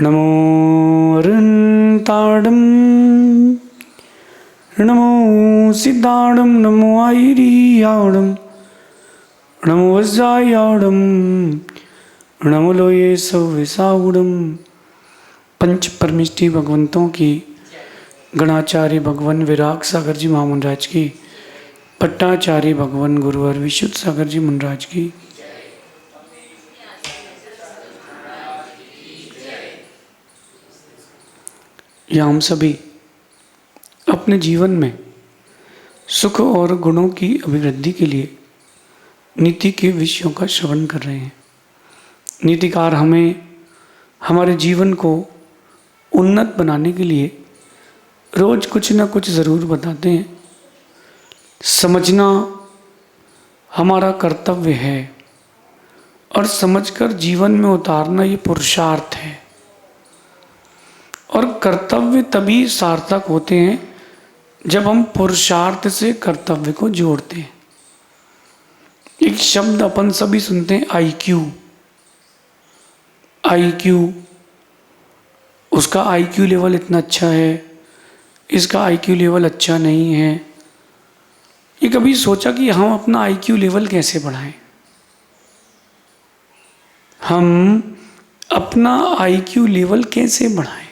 नमो अरन्ताडं नमो सिद्धाडं नमो आयरियाडं नमो वज्रायाडं नमो लोये सविसाउडं। पंच परमिष्टि भगवंतों की, गणाचार्य भगवान विराग सागर जी महामुनराज की, पट्टाचार्य भगवान गुरुवर विशुद्ध सागर जी मुनराज की, या हम सभी अपने जीवन में सुख और गुणों की अभिवृद्धि के लिए नीति के विषयों का श्रवण कर रहे हैं। नीतिकार हमें हमारे जीवन को उन्नत बनाने के लिए रोज कुछ न कुछ ज़रूर बताते हैं। समझना हमारा कर्तव्य है और समझकर जीवन में उतारना ये पुरुषार्थ है। और कर्तव्य तभी सार्थक होते हैं जब हम पुरुषार्थ से कर्तव्य को जोड़ते हैं। एक शब्द अपन सभी सुनते हैं, आईक्यू। आईक्यू, उसका आईक्यू लेवल इतना अच्छा है, इसका आईक्यू लेवल अच्छा नहीं है। ये कभी सोचा कि हम अपना आईक्यू लेवल कैसे बढ़ाएं? हम अपना आईक्यू लेवल कैसे बढ़ाएं?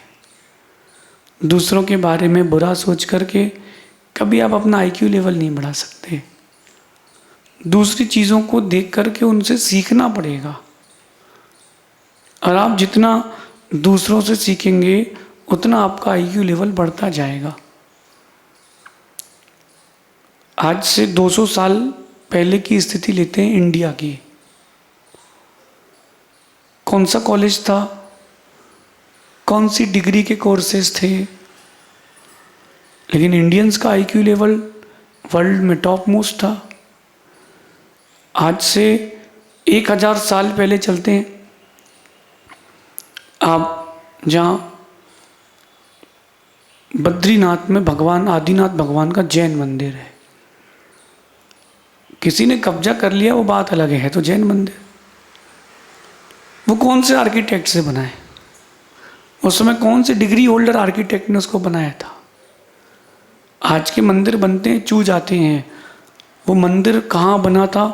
दूसरों के बारे में बुरा सोच करके कभी आप अपना आईक्यू लेवल नहीं बढ़ा सकते। दूसरी चीज़ों को देख करके उनसे सीखना पड़ेगा। और आप जितना दूसरों से सीखेंगे उतना आपका आईक्यू लेवल बढ़ता जाएगा। आज से 200 साल पहले की स्थिति लेते हैं इंडिया की। कौन सा कॉलेज था, कौन सी डिग्री के कोर्सेज थे, लेकिन इंडियंस का आईक्यू लेवल वर्ल्ड में टॉप मोस्ट था। आज से 1000 साल पहले चलते हैं। आप जहाँ बद्रीनाथ में भगवान आदिनाथ भगवान का जैन मंदिर है, किसी ने कब्जा कर लिया वो बात अलग है, तो जैन मंदिर वो कौन से आर्किटेक्ट से बना है? उस समय कौन से डिग्री होल्डर आर्किटेक्ट ने उसको बनाया था? आज के मंदिर बनते हैं, चू जाते हैं। वो मंदिर कहाँ बना था?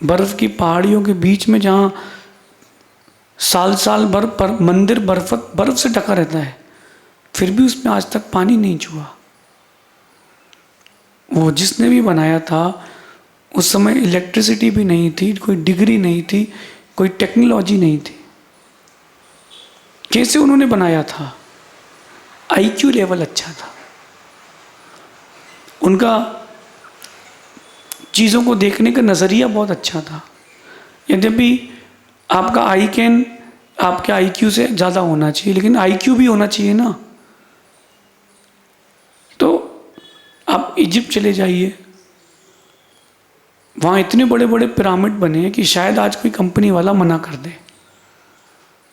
बर्फ की पहाड़ियों के बीच में, जहाँ साल साल भर पर मंदिर बर्फ से ढका रहता है, फिर भी उसमें आज तक पानी नहीं छुआ। वो जिसने भी बनाया था उस समय इलेक्ट्रिसिटी भी नहीं थी, कोई डिग्री नहीं थी, कोई टेक्नोलॉजी नहीं थी। कैसे उन्होंने बनाया था? आईक्यू लेवल अच्छा था उनका, चीज़ों को देखने का नज़रिया बहुत अच्छा था। यद्यपि आपका आई कैन आपके आईक्यू से ज़्यादा होना चाहिए, लेकिन आईक्यू भी होना चाहिए ना। तो आप इजिप्ट चले जाइए, वहाँ इतने बड़े बड़े पिरामिड बने हैं कि शायद आज कोई कंपनी वाला मना कर दे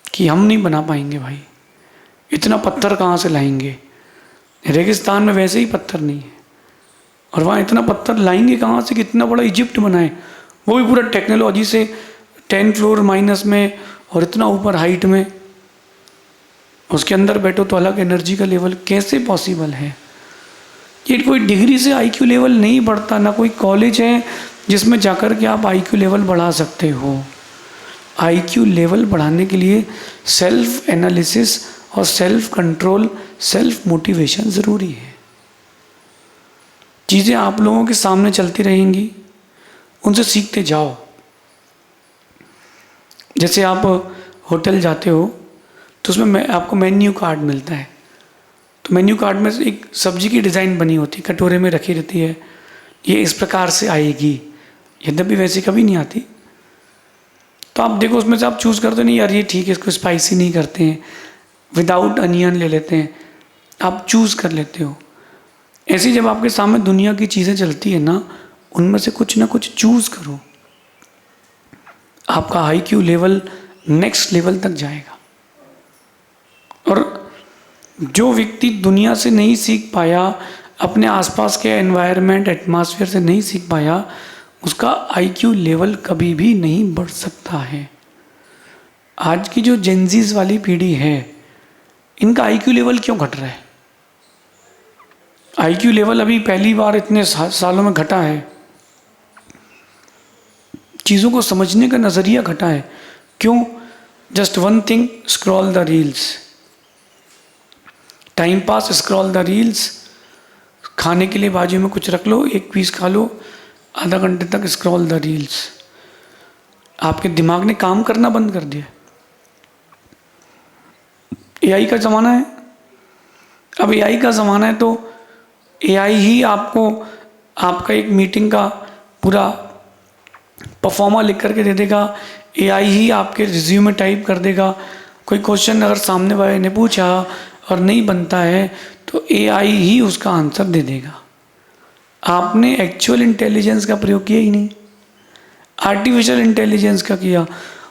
कि हम नहीं बना पाएंगे भाई, इतना पत्थर कहाँ से लाएंगे? रेगिस्तान में वैसे ही पत्थर नहीं है, और वहाँ इतना पत्थर लाएंगे कहाँ से कि इतना बड़ा इजिप्ट बनाए, वो भी पूरा टेक्नोलॉजी से 10 फ्लोर माइनस में और इतना ऊपर हाइट में। उसके अंदर बैठो तो अलग एनर्जी का लेवल, कैसे पॉसिबल है? ये कोई डिग्री से आईक्यू लेवल नहीं बढ़ता, ना कोई कॉलेज है जिसमें जाकर के आप आईक्यू लेवल बढ़ा सकते हो। आईक्यू लेवल बढ़ाने के लिए सेल्फ एनालिसिस और सेल्फ कंट्रोल, सेल्फ मोटिवेशन ज़रूरी है। चीज़ें आप लोगों के सामने चलती रहेंगी, उनसे सीखते जाओ। जैसे आप होटल जाते हो तो उसमें आपको मेन्यू कार्ड मिलता है, तो मेन्यू कार्ड में एक सब्जी की डिज़ाइन बनी होती है, कटोरे में रखी रहती है, ये इस प्रकार से आएगी। यद्यपि वैसे कभी नहीं आती, तो आप देखो उसमें से आप चूज़ करते नहीं, यार ये ठीक है, इसको स्पाइसी नहीं करते हैं, विदाउट अनियन ले लेते हैं, आप चूज़ कर लेते हो। ऐसी जब आपके सामने दुनिया की चीज़ें चलती है ना, उनमें से कुछ ना कुछ चूज़ करो, आपका आईक्यू लेवल नेक्स्ट लेवल तक जाएगा। और जो व्यक्ति दुनिया से नहीं सीख पाया, अपने आसपास के एनवायरनमेंट एटमॉस्फेयर से नहीं सीख पाया, उसका आईक्यू लेवल कभी भी नहीं बढ़ सकता है। आज की जो जेनजीज वाली पीढ़ी है, इनका आईक्यू लेवल क्यों घट रहा है? आईक्यू लेवल अभी पहली बार इतने सालों में घटा है। चीज़ों को समझने का नज़रिया घटा है। क्यों? Just one thing, scroll the reels, time pass, scroll the reels. खाने के लिए बाजू में कुछ रख लो, एक पीस खा लो, आधा घंटे तक स्क्रॉल द रील्स। आपके दिमाग ने काम करना बंद कर दिया। एआई का ज़माना है। अब एआई का ज़माना है तो एआई ही आपको आपका एक मीटिंग का पूरा परफॉर्मा लिख करके दे देगा। एआई ही आपके रिज्यूमे टाइप कर देगा। कोई क्वेश्चन अगर सामने वाले ने पूछा और नहीं बनता है तो एआई ही उसका आंसर दे देगा। आपने एक्चुअल इंटेलिजेंस का प्रयोग किया ही नहीं, आर्टिफिशियल इंटेलिजेंस का किया।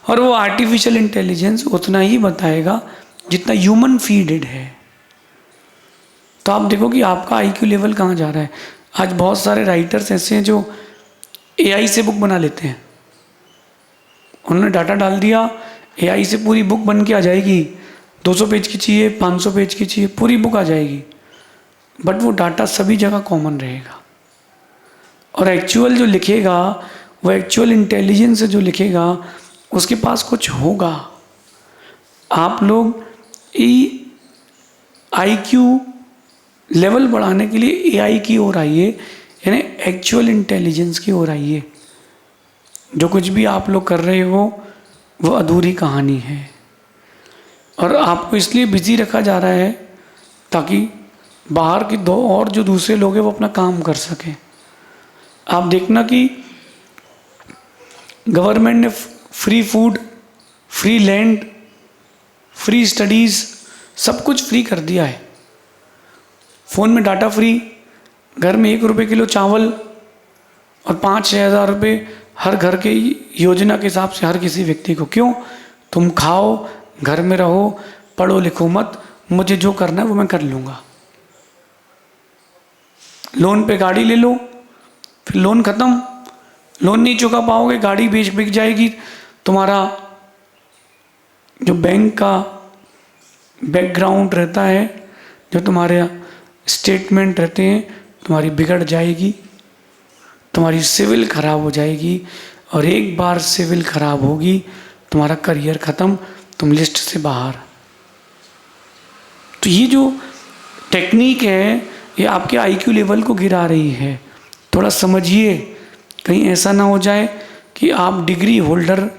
और वो आर्टिफिशियल इंटेलिजेंस उतना ही बताएगा जितना ह्यूमन फीडेड है। तो आप देखो कि आपका आईक्यू लेवल कहाँ जा रहा है। आज बहुत सारे राइटर्स ऐसे हैं जो एआई से बुक बना लेते हैं। उन्होंने डाटा डाल दिया, एआई से पूरी बुक बन के आ जाएगी। 200 पेज की चाहिए, 500 पेज की चाहिए, पूरी बुक आ जाएगी। बट वो डाटा सभी जगह कॉमन रहेगा। और एक्चुअल जो लिखेगा, वो एक्चुअल इंटेलिजेंस से जो लिखेगा, उसके पास कुछ होगा। आप लोग आईक्यू लेवल बढ़ाने के लिए एआई की ओर आइए, यानी एक्चुअल इंटेलिजेंस की ओर आइए। जो कुछ भी आप लोग कर रहे हो वो अधूरी कहानी है। और आपको इसलिए बिजी रखा जा रहा है ताकि बाहर के दो और जो दूसरे लोग हैं वो अपना काम कर सकें। आप देखना कि गवर्नमेंट ने free food, free land, free studies, सब कुछ फ्री कर दिया है। फ़ोन में डाटा फ्री, घर में 1 रुपये किलो चावल और 5-6 हज़ार रुपये हर घर के योजना के हिसाब से हर किसी व्यक्ति को। क्यों? तुम खाओ, घर में रहो, पढ़ो लिखो मत, मुझे जो करना है वो मैं कर लूँगा। लोन पे गाड़ी ले लो, फिर लोन ख़त्म, लोन नहीं चुका पाओगे, गाड़ी बिक जाएगी। तुम्हारा जो बैंक का बैकग्राउंड रहता है, जो तुम्हारे स्टेटमेंट रहते हैं, तुम्हारी बिगड़ जाएगी, तुम्हारी सिविल खराब हो जाएगी। और एक बार सिविल खराब होगी, तुम्हारा करियर ख़त्म, तुम लिस्ट से बाहर। तो ये जो टेक्निक है ये आपके आईक्यू लेवल को गिरा रही है। थोड़ा समझिए, कहीं ऐसा ना हो जाए कि आप डिग्री होल्डर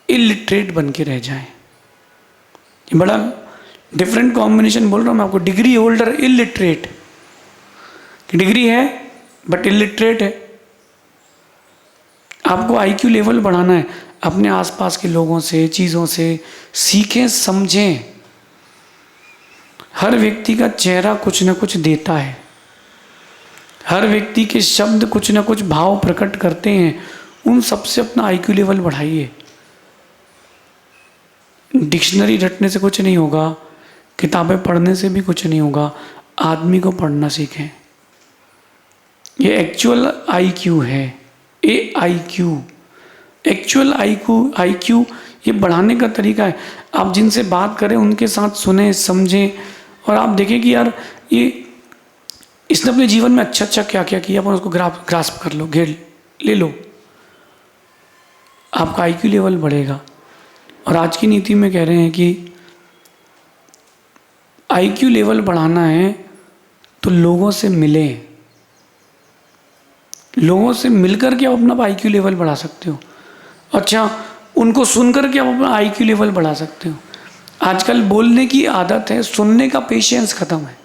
इलिटरेट बन के रह जाएं। ये बड़ा डिफरेंट कॉम्बिनेशन बोल रहा हूँ मैं आपको, डिग्री होल्डर इलिटरेट। डिग्री है बट इलिटरेट है। आपको आईक्यू लेवल बढ़ाना है, अपने आसपास के लोगों से, चीज़ों से सीखें, समझें। हर व्यक्ति का चेहरा कुछ ना कुछ देता है, हर व्यक्ति के शब्द कुछ ना कुछ भाव प्रकट करते हैं। उन सबसे अपना आईक्यू लेवल बढ़ाइए। डिक्शनरी रटने से कुछ नहीं होगा, किताबें पढ़ने से भी कुछ नहीं होगा। आदमी को पढ़ना सीखें। ये एक्चुअल आईक्यू है, AIQ। एक्चुअल आईक्यू ये बढ़ाने का तरीका है। आप जिनसे बात करें उनके साथ सुने, समझें, और आप देखें कि यार ये इसने अपने जीवन में अच्छा अच्छा क्या क्या किया, अपन उसको ग्रास्प कर लो, घेर ले लो, आपका आईक्यू लेवल बढ़ेगा। और आज की नीति में कह रहे हैं कि आईक्यू लेवल बढ़ाना है तो लोगों से मिलें, लोगों से मिलकर के आप अपना आईक्यू लेवल बढ़ा सकते हो। अच्छा, उनको सुनकर के आप अपना आईक्यू लेवल बढ़ा सकते हो। आजकल बोलने की आदत है, सुनने का पेशेंस ख़त्म है।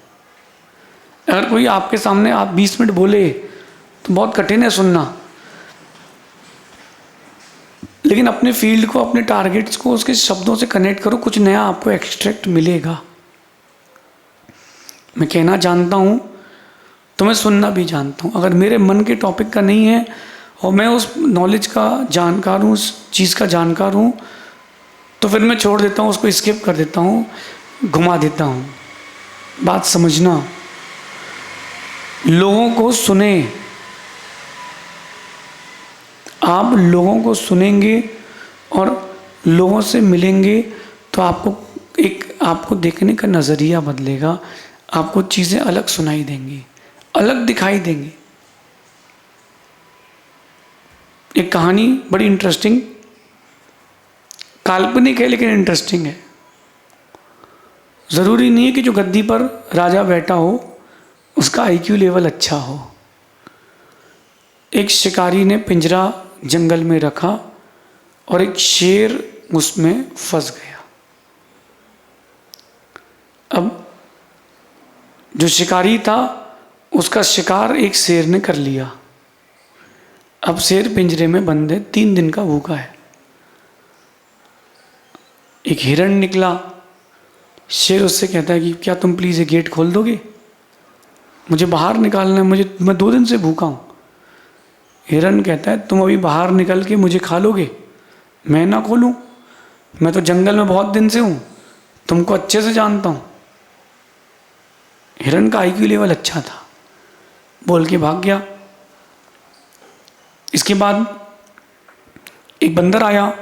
अगर कोई आपके सामने आप 20 मिनट बोले तो बहुत कठिन है सुनना, लेकिन अपने फील्ड को, अपने टारगेट्स को उसके शब्दों से कनेक्ट करो, कुछ नया आपको एक्सट्रैक्ट मिलेगा। मैं कहना जानता हूँ तो मैं सुनना भी जानता हूँ। अगर मेरे मन के टॉपिक का नहीं है और मैं उस नॉलेज का जानकार हूँ, उस चीज़ का जानकार हूँ, तो फिर मैं छोड़ देता हूँ, उसको स्किप कर देता हूँ, घुमा देता हूँ। बात समझना, लोगों को सुने। आप लोगों को सुनेंगे और लोगों से मिलेंगे तो आपको एक आपको देखने का नज़रिया बदलेगा, आपको चीज़ें अलग सुनाई देंगी, अलग दिखाई देंगी। एक कहानी बड़ी इंटरेस्टिंग, काल्पनिक है लेकिन इंटरेस्टिंग है। ज़रूरी नहीं है कि जो गद्दी पर राजा बैठा हो उसका आईक्यू लेवल अच्छा हो। एक शिकारी ने पिंजरा जंगल में रखा और एक शेर उसमें फंस गया। अब जो शिकारी था उसका शिकार एक शेर ने कर लिया। अब शेर पिंजरे में बंद है, 3 दिन का भूखा है। एक हिरण निकला, शेर उससे कहता है कि क्या तुम प्लीज़ ये गेट खोल दोगे, मुझे बाहर निकालना है, मैं 2 दिन से भूखा हूँ। हिरण कहता है तुम अभी बाहर निकल के मुझे खा लोगे, मैं ना खोलूँ, मैं तो जंगल में बहुत दिन से हूँ, तुमको अच्छे से जानता हूँ। हिरण का आईक्यू लेवल अच्छा था, बोल के भाग गया। इसके बाद एक बंदर आया,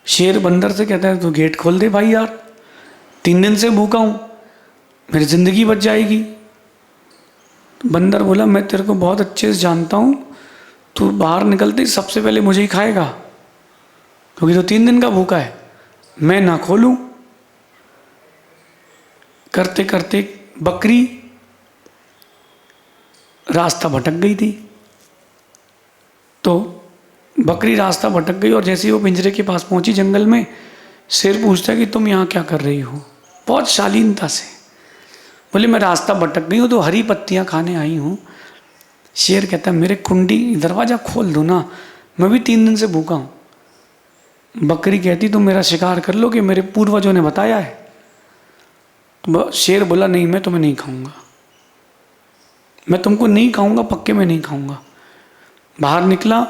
शेर बंदर से कहता है तू गेट खोल दे भाई यार, 3 दिन से भूखा हूँ, मेरी ज़िंदगी बच जाएगी। बंदर बोला मैं तेरे को बहुत अच्छे से जानता हूँ, तू बाहर निकलते ही सबसे पहले मुझे ही खाएगा, क्योंकि तो 3 दिन का भूखा है, मैं ना खोलूँ। करते करते बकरी रास्ता भटक गई थी, तो बकरी रास्ता भटक गई और जैसे ही वो पिंजरे के पास पहुंची जंगल में, शेर पूछता है कि तुम यहाँ क्या कर रही हो, बहुत शालीनता से। बोले मैं रास्ता भटक गई हूँ तो हरी पत्तियाँ खाने आई हूँ। शेर कहता है मेरे कुंडी दरवाज़ा खोल दो ना, मैं भी 3 दिन से भूखा हूँ। बकरी कहती तुम मेरा शिकार कर लो कि मेरे पूर्वजों ने बताया है। तो शेर बोला नहीं, मैं तुम्हें नहीं खाऊंगा, मैं तुमको नहीं खाऊंगा, पक्के में नहीं खाऊंगा। बाहर निकला,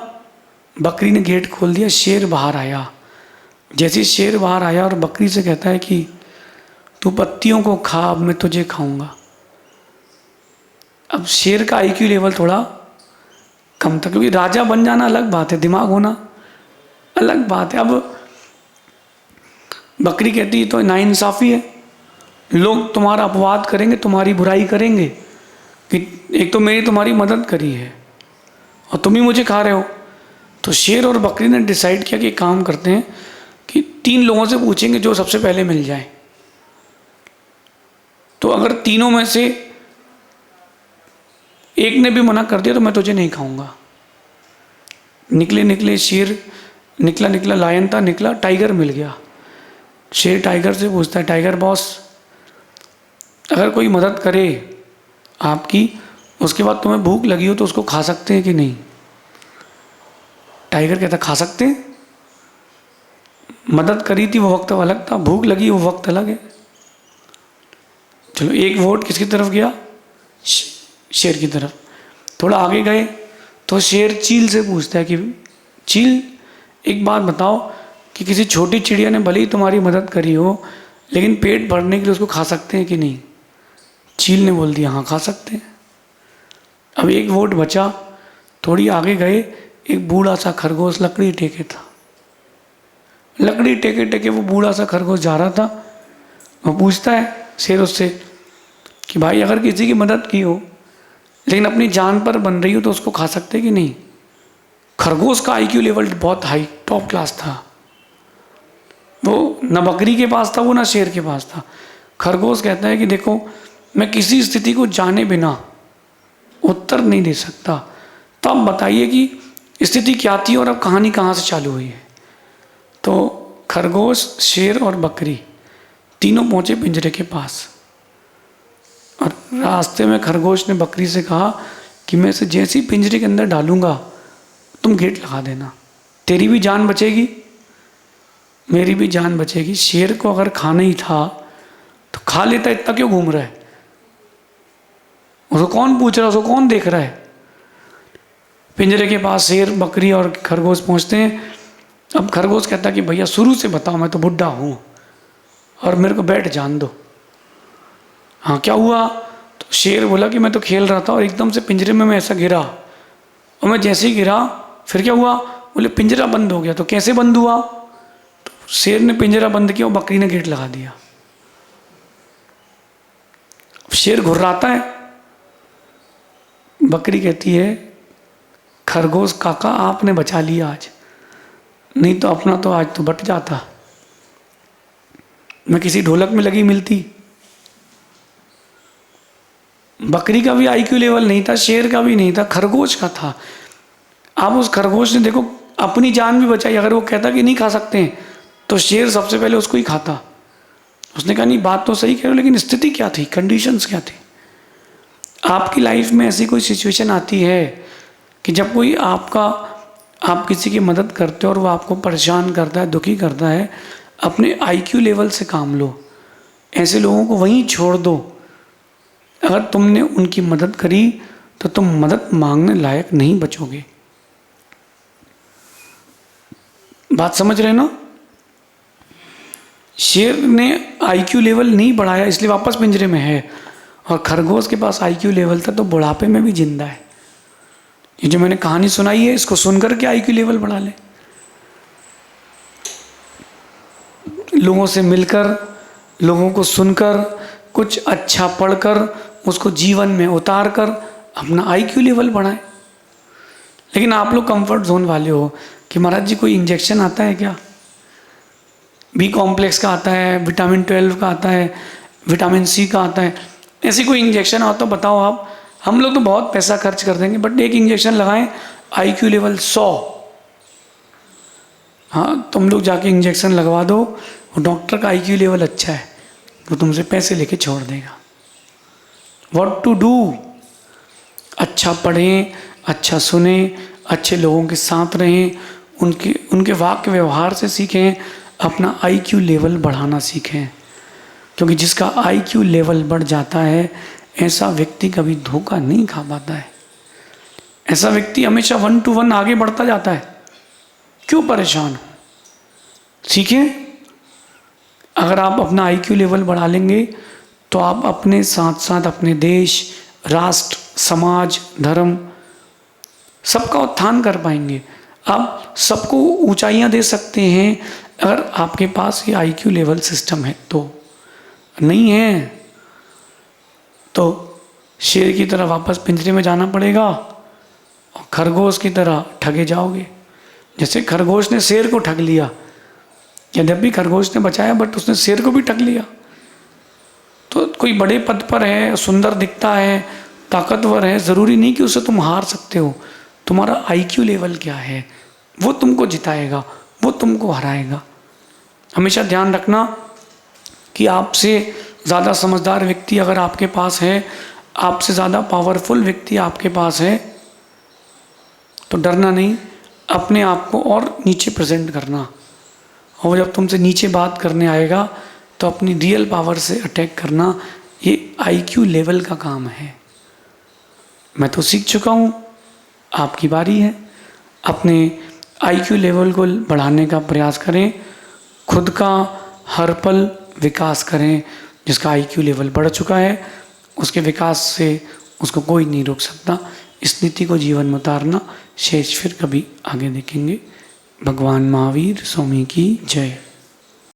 बकरी ने गेट खोल दिया, शेर बाहर आया। जैसे शेर बाहर आया और बकरी से कहता है कि तू पत्तियों को खा, अब मैं तुझे खाऊंगा। अब शेर का आईक्यू लेवल थोड़ा कम था, क्योंकि राजा बन जाना अलग बात है, दिमाग होना अलग बात है। अब बकरी कहती है तो नाइंसाफ़ी है, लोग तुम्हारा अपवाद करेंगे, तुम्हारी बुराई करेंगे कि एक तो मेरी तुम्हारी मदद करी है और तुम ही मुझे खा रहे हो। तो शेर और बकरी ने डिसाइड किया कि काम करते हैं कि 3 लोगों से पूछेंगे जो सबसे पहले मिल जाए। तो अगर तीनों में से एक ने भी मना कर दिया तो मैं तुझे नहीं खाऊंगा। निकले शेर निकला, लायन था, निकला, टाइगर मिल गया। शेर टाइगर से पूछता है टाइगर बॉस, अगर कोई मदद करे आपकी, उसके बाद तुम्हें भूख लगी हो तो उसको खा सकते हैं कि नहीं? टाइगर कहता खा सकते हैं, मदद करी थी वो वक्त अलग था, भूख लगी वो वक्त अलग है। चलो एक वोट किसकी तरफ गया? शेर की तरफ। थोड़ा आगे गए तो शेर चील से पूछता है कि चील एक बात बताओ कि किसी छोटी चिड़िया ने भले ही तुम्हारी मदद करी हो लेकिन पेट भरने के लिए उसको खा सकते हैं कि नहीं? चील ने बोल दिया हाँ खा सकते हैं। अब एक वोट बचा, थोड़ी आगे गए, एक बूढ़ा सा खरगोश लकड़ी टेके था। लकड़ी टेके टेके वो बूढ़ा सा खरगोश जा रहा था। वो पूछता है शेर उससे कि भाई अगर किसी की मदद की हो लेकिन अपनी जान पर बन रही हो तो उसको खा सकते कि नहीं? खरगोश का आईक्यू लेवल बहुत हाई, टॉप क्लास था। वो न बकरी के पास था, वो ना शेर के पास था। खरगोश कहता है कि देखो मैं किसी स्थिति को जाने बिना उत्तर नहीं दे सकता, तो आप बताइए कि स्थिति क्या थी और अब कहानी कहाँ से चालू हुई है। तो खरगोश, शेर और बकरी तीनों पहुंचे पिंजरे के पास और रास्ते में खरगोश ने बकरी से कहा कि मैं इसे जैसे ही पिंजरे के अंदर डालूंगा तुम गेट लगा देना, तेरी भी जान बचेगी मेरी भी जान बचेगी। शेर को अगर खाना ही था तो खा लेता, इतना क्यों घूम रहा है? उसको कौन पूछ रहा है, उसको कौन देख रहा है? पिंजरे के पास शेर, बकरी और खरगोश पहुंचते हैं। अब खरगोश कहता है कि भैया शुरू से बताओ, मैं तो बुढ़ा हूँ और मेरे को बैठ जान दो। हाँ क्या हुआ? तो शेर बोला कि मैं तो खेल रहा था और एकदम से पिंजरे में मैं ऐसा गिरा और मैं जैसे ही गिरा फिर क्या हुआ? बोले पिंजरा बंद हो गया। तो कैसे बंद हुआ? तो शेर ने पिंजरा बंद किया और बकरी ने गेट लगा दिया। शेर घुर्राता है, बकरी कहती है खरगोश काका आपने बचा लिया आज, नहीं तो अपना तो आज तो बट जाता, मैं किसी ढोलक में लगी मिलती। बकरी का भी आईक्यू लेवल नहीं था, शेर का भी नहीं था, खरगोश का था। अब उस खरगोश ने देखो अपनी जान भी बचाई। अगर वो कहता कि नहीं खा सकते हैं तो शेर सबसे पहले उसको ही खाता। उसने कहा नहीं बात तो सही कह रहे हो, लेकिन स्थिति क्या थी, कंडीशंस क्या थी। आपकी लाइफ में ऐसी कोई सिचुएशन आती है कि जब कोई आप किसी की मदद करते हो और वो आपको परेशान करता है, दुखी करता है, अपने आईक्यू लेवल से काम लो। ऐसे लोगों को वहीं छोड़ दो। अगर तुमने उनकी मदद करी तो तुम मदद मांगने लायक नहीं बचोगे। बात समझ रहे ना? शेर ने आईक्यू लेवल नहीं बढ़ाया इसलिए वापस पिंजरे में है, और खरगोश के पास आईक्यू लेवल था तो बुढ़ापे में भी जिंदा है। ये जो मैंने कहानी सुनाई है इसको सुनकर के आईक्यू लेवल बढ़ा ले। लोगों से मिलकर, लोगों को सुनकर, कुछ अच्छा पढ़कर, उसको जीवन में उतार कर अपना आईक्यू लेवल बढ़ाएं। लेकिन आप लोग कंफर्ट जोन वाले हो कि महाराज जी कोई इंजेक्शन आता है क्या, बी कॉम्प्लेक्स का आता है, विटामिन 12 का आता है, विटामिन सी का आता है, ऐसी कोई इंजेक्शन आता तो बताओ आप। हम लोग तो बहुत पैसा खर्च कर देंगे, बट एक इंजेक्शन लगाएं आईक्यू लेवल 100। हाँ, तुम लोग जाके इंजेक्शन लगवा दो, और डॉक्टर का आईक्यू लेवल अच्छा है वो तुमसे पैसे लेके छोड़ देगा। व्हाट टू डू, अच्छा पढ़ें, अच्छा सुने, अच्छे लोगों के साथ रहें, उनके वाक्य व्यवहार से सीखें, अपना आईक्यू लेवल बढ़ाना सीखें। क्योंकि जिसका आईक्यू लेवल बढ़ जाता है ऐसा व्यक्ति कभी धोखा नहीं खा पाता है। ऐसा व्यक्ति हमेशा 1 to 1 आगे बढ़ता जाता है। क्यों परेशान हो? सीखें। अगर आप अपना आईक्यू लेवल बढ़ा लेंगे तो आप अपने साथ साथ अपने देश, राष्ट्र, समाज, धर्म सबका उत्थान कर पाएंगे। आप सबको ऊंचाइयां दे सकते हैं अगर आपके पास ये आईक्यू लेवल सिस्टम है तो। नहीं है तो शेर की तरह वापस पिंजरे में जाना पड़ेगा और खरगोश की तरह ठगे जाओगे। जैसे खरगोश ने शेर को ठग लिया, यद्यपि खरगोश ने बचाया बट उसने शेर को भी ठग लिया। तो कोई बड़े पद पर है, सुंदर दिखता है, ताकतवर है, ज़रूरी नहीं कि उसे तुम हार सकते हो। तुम्हारा आईक्यू लेवल क्या है वो तुमको जिताएगा, वो तुमको हराएगा। हमेशा ध्यान रखना कि आपसे ज़्यादा समझदार व्यक्ति अगर आपके पास है, आपसे ज़्यादा पावरफुल व्यक्ति आपके पास है तो डरना नहीं, अपने आप को और नीचे प्रेजेंट करना। और जब तुमसे नीचे बात करने आएगा तो अपनी रियल पावर से अटैक करना। ये आईक्यू लेवल का काम है। मैं तो सीख चुका हूँ, आपकी बारी है। अपने आईक्यू लेवल को बढ़ाने का प्रयास करें, खुद का हर पल विकास करें। जिसका आईक्यू लेवल बढ़ चुका है उसके विकास से उसको कोई नहीं रोक सकता। इस नीति को जीवन में उतारना। शेष फिर कभी आगे देखेंगे। भगवान महावीर स्वामी की जय।